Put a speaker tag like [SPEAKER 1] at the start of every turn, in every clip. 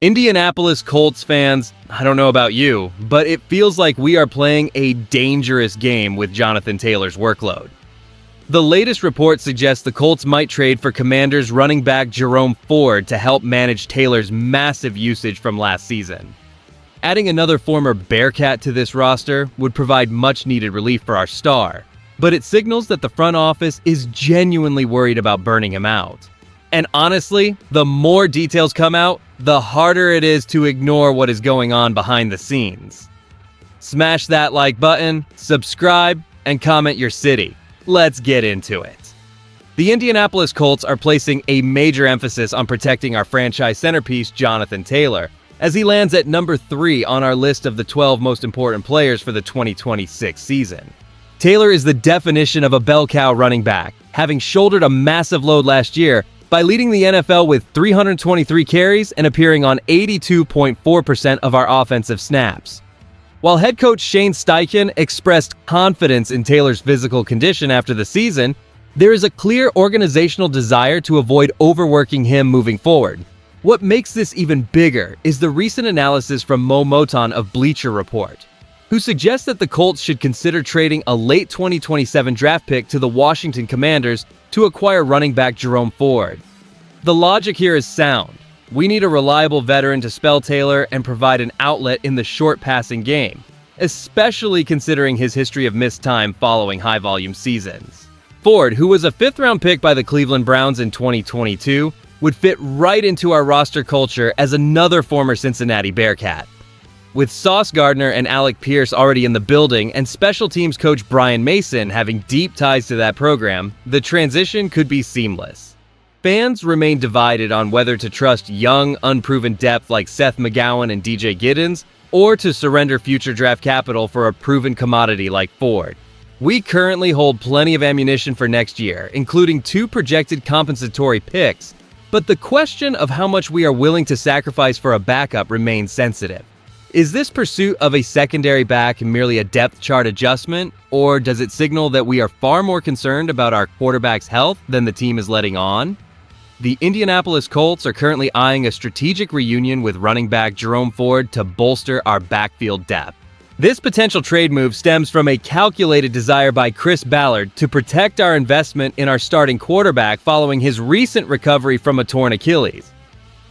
[SPEAKER 1] Indianapolis Colts fans, I don't know about you, but it feels like we are playing a dangerous game with Jonathan Taylor's workload. The latest report suggests the Colts might trade for Commanders running back Jerome Ford to help manage Taylor's massive usage from last season. Adding another former Bearcat to this roster would provide much-needed relief for our star, but it signals that the front office is genuinely worried about burning him out. And honestly, the more details come out, the harder it is to ignore what is going on behind the scenes. Smash that like button, subscribe, and comment your city. Let's get into it. The Indianapolis Colts are placing a major emphasis on protecting our franchise centerpiece, Jonathan Taylor, as he lands at number 3 on our list of the 12 most important players for the 2026 season. Taylor is the definition of a bell cow running back, having shouldered a massive load last year by leading the NFL with 323 carries and appearing on 82.4% of our offensive snaps. While head coach Shane Steichen expressed confidence in Taylor's physical condition after the season, there is a clear organizational desire to avoid overworking him moving forward. What makes this even bigger is the recent analysis from Mo Moton of Bleacher Report, who suggests that the Colts should consider trading a late 2027 draft pick to the Washington Commanders to acquire running back Jerome Ford. The logic here is sound. We need a reliable veteran to spell Taylor and provide an outlet in the short passing game, especially considering his history of missed time following high-volume seasons. Ford, who was a 5th-round pick by the Cleveland Browns in 2022, would fit right into our roster culture as another former Cincinnati Bearcat. With Sauce Gardner and Alec Pierce already in the building and special teams coach Brian Mason having deep ties to that program, the transition could be seamless. Fans remain divided on whether to trust young, unproven depth like Seth McGowan and DJ Giddens, or to surrender future draft capital for a proven commodity like Ford. We currently hold plenty of ammunition for next year, including 2 projected compensatory picks, but the question of how much we are willing to sacrifice for a backup remains sensitive. Is this pursuit of a secondary back merely a depth chart adjustment, or does it signal that we are far more concerned about our quarterback's health than the team is letting on? The Indianapolis Colts are currently eyeing a strategic reunion with running back Jerome Ford to bolster our backfield depth. This potential trade move stems from a calculated desire by Chris Ballard to protect our investment in our starting quarterback following his recent recovery from a torn Achilles.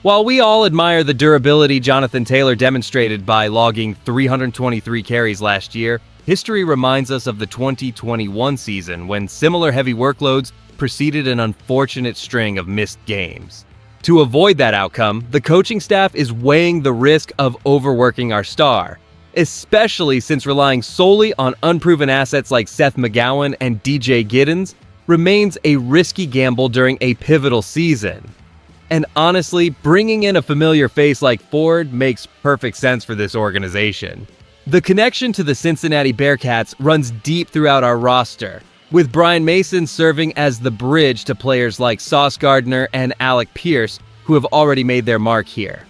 [SPEAKER 1] While we all admire the durability Jonathan Taylor demonstrated by logging 323 carries last year, history reminds us of the 2021 season when similar heavy workloads preceded an unfortunate string of missed games. To avoid that outcome, the coaching staff is weighing the risk of overworking our star, especially since relying solely on unproven assets like Seth McGowan and DJ Giddens remains a risky gamble during a pivotal season. And honestly, bringing in a familiar face like Ford makes perfect sense for this organization. The connection to the Cincinnati Bearcats runs deep throughout our roster, with Brian Mason serving as the bridge to players like Sauce Gardner and Alec Pierce, who have already made their mark here.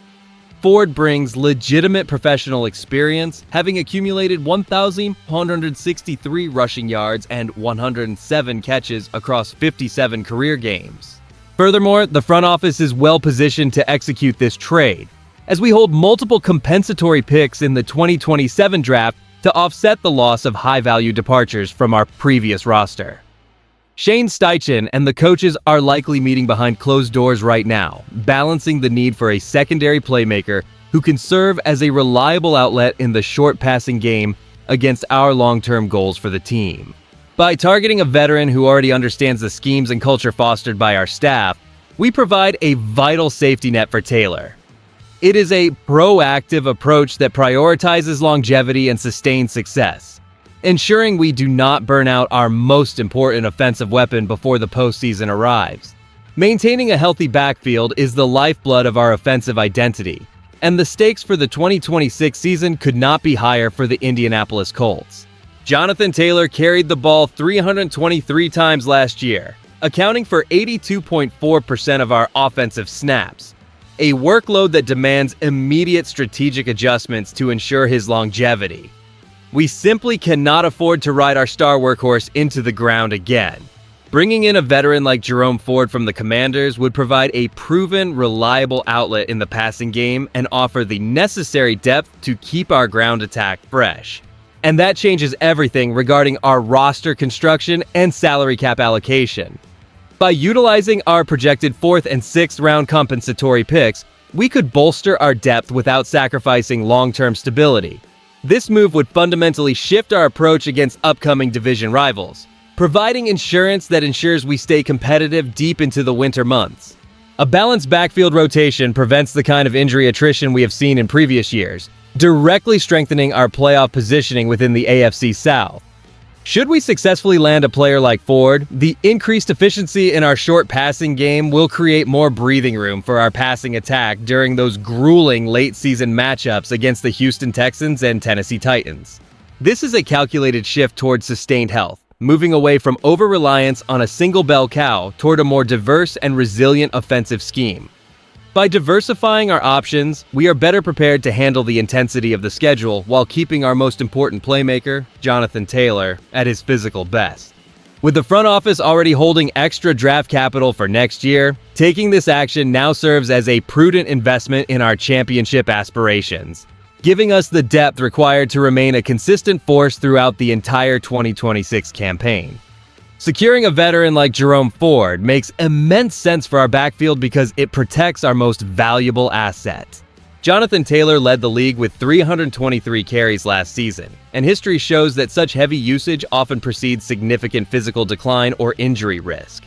[SPEAKER 1] Ford brings legitimate professional experience, having accumulated 1,163 rushing yards and 107 catches across 57 career games. Furthermore, the front office is well positioned to execute this trade, as we hold multiple compensatory picks in the 2027 draft to offset the loss of high-value departures from our previous roster. Shane Steichen and the coaches are likely meeting behind closed doors right now, balancing the need for a secondary playmaker who can serve as a reliable outlet in the short passing game against our long-term goals for the team. By targeting a veteran who already understands the schemes and culture fostered by our staff, we provide a vital safety net for Taylor. It is a proactive approach that prioritizes longevity and sustained success, ensuring we do not burn out our most important offensive weapon before the postseason arrives. Maintaining a healthy backfield is the lifeblood of our offensive identity, and the stakes for the 2026 season could not be higher for the Indianapolis Colts. Jonathan Taylor carried the ball 323 times last year, accounting for 82.4% of our offensive snaps, a workload that demands immediate strategic adjustments to ensure his longevity. We simply cannot afford to ride our star workhorse into the ground again. Bringing in a veteran like Jerome Ford from the Commanders would provide a proven, reliable outlet in the passing game and offer the necessary depth to keep our ground attack fresh. And that changes everything regarding our roster construction and salary cap allocation. By utilizing our projected 4th and 6th round compensatory picks, we could bolster our depth without sacrificing long-term stability. This move would fundamentally shift our approach against upcoming division rivals, providing insurance that ensures we stay competitive deep into the winter months. A balanced backfield rotation prevents the kind of injury attrition we have seen in previous years, directly strengthening our playoff positioning within the AFC South. Should we successfully land a player like Ford, the increased efficiency in our short passing game will create more breathing room for our passing attack during those grueling late-season matchups against the Houston Texans and Tennessee Titans. This is a calculated shift towards sustained health, moving away from over-reliance on a single bell cow toward a more diverse and resilient offensive scheme. By diversifying our options, we are better prepared to handle the intensity of the schedule while keeping our most important playmaker, Jonathan Taylor, at his physical best. With the front office already holding extra draft capital for next year, taking this action now serves as a prudent investment in our championship aspirations, giving us the depth required to remain a consistent force throughout the entire 2026 campaign. Securing a veteran like Jerome Ford makes immense sense for our backfield because it protects our most valuable asset. Jonathan Taylor led the league with 323 carries last season, and history shows that such heavy usage often precedes significant physical decline or injury risk.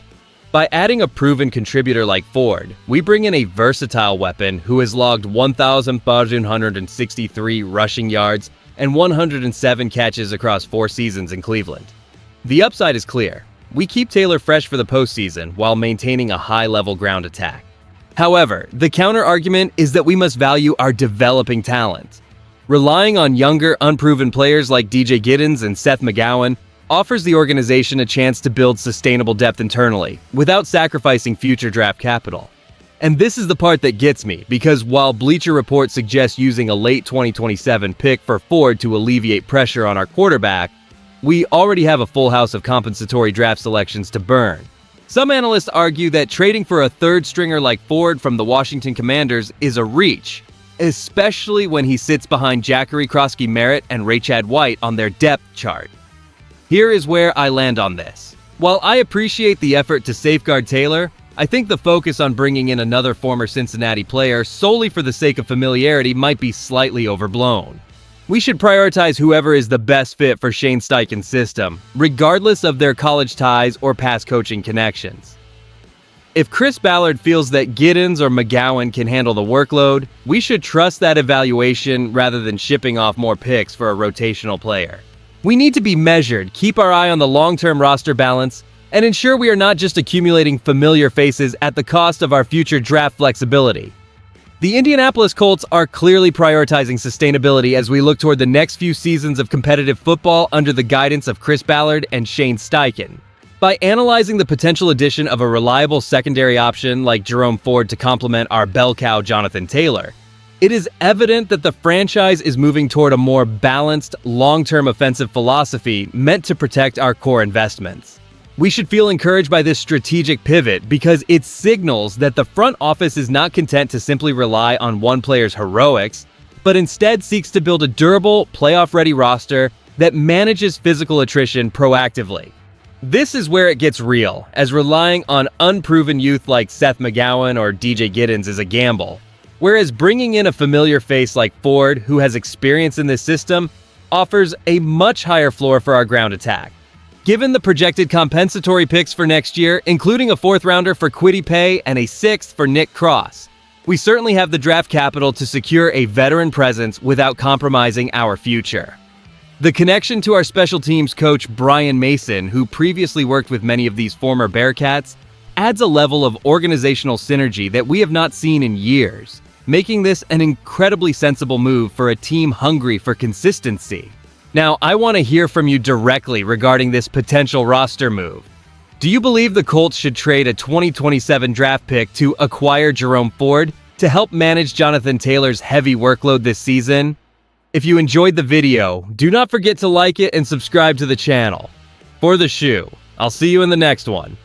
[SPEAKER 1] By adding a proven contributor like Ford, we bring in a versatile weapon who has logged 1,163 rushing yards and 107 catches across 4 seasons in Cleveland. The upside is clear. We keep Taylor fresh for the postseason while maintaining a high-level ground attack. However, the counter-argument is that we must value our developing talent. Relying on younger, unproven players like DJ Giddens and Seth McGowan offers the organization a chance to build sustainable depth internally, without sacrificing future draft capital. And this is the part that gets me, because while Bleacher Report suggests using a late 2027 pick for Ford to alleviate pressure on our quarterback, we already have a full house of compensatory draft selections to burn. Some analysts argue that trading for a third stringer like Ford from the Washington Commanders is a reach, especially when he sits behind Jackery Krosky-Merritt and Raychad White on their depth chart. Here is where I land on this. While I appreciate the effort to safeguard Taylor, I think the focus on bringing in another former Cincinnati player solely for the sake of familiarity might be slightly overblown. We should prioritize whoever is the best fit for Shane Steichen's system, regardless of their college ties or past coaching connections. If Chris Ballard feels that Giddens or McGowan can handle the workload, we should trust that evaluation rather than shipping off more picks for a rotational player. We need to be measured, keep our eye on the long-term roster balance, and ensure we are not just accumulating familiar faces at the cost of our future draft flexibility. The Indianapolis Colts are clearly prioritizing sustainability as we look toward the next few seasons of competitive football under the guidance of Chris Ballard and Shane Steichen. By analyzing the potential addition of a reliable secondary option like Jerome Ford to complement our bell cow Jonathan Taylor, it is evident that the franchise is moving toward a more balanced, long-term offensive philosophy meant to protect our core investments. We should feel encouraged by this strategic pivot because it signals that the front office is not content to simply rely on one player's heroics, but instead seeks to build a durable, playoff-ready roster that manages physical attrition proactively. This is where it gets real, as relying on unproven youth like Seth McGowan or DJ Giddens is a gamble, whereas bringing in a familiar face like Ford, who has experience in this system, offers a much higher floor for our ground attack. Given the projected compensatory picks for next year, including a 4th-rounder for Kwity Paye and a 6th for Nick Cross, we certainly have the draft capital to secure a veteran presence without compromising our future. The connection to our special teams coach Brian Mason, who previously worked with many of these former Bearcats, adds a level of organizational synergy that we have not seen in years, making this an incredibly sensible move for a team hungry for consistency. Now, I want to hear from you directly regarding this potential roster move. Do you believe the Colts should trade a 2027 draft pick to acquire Jerome Ford to help manage Jonathan Taylor's heavy workload this season? If you enjoyed the video, do not forget to like it and subscribe to the channel. For the Shoe, I'll see you in the next one.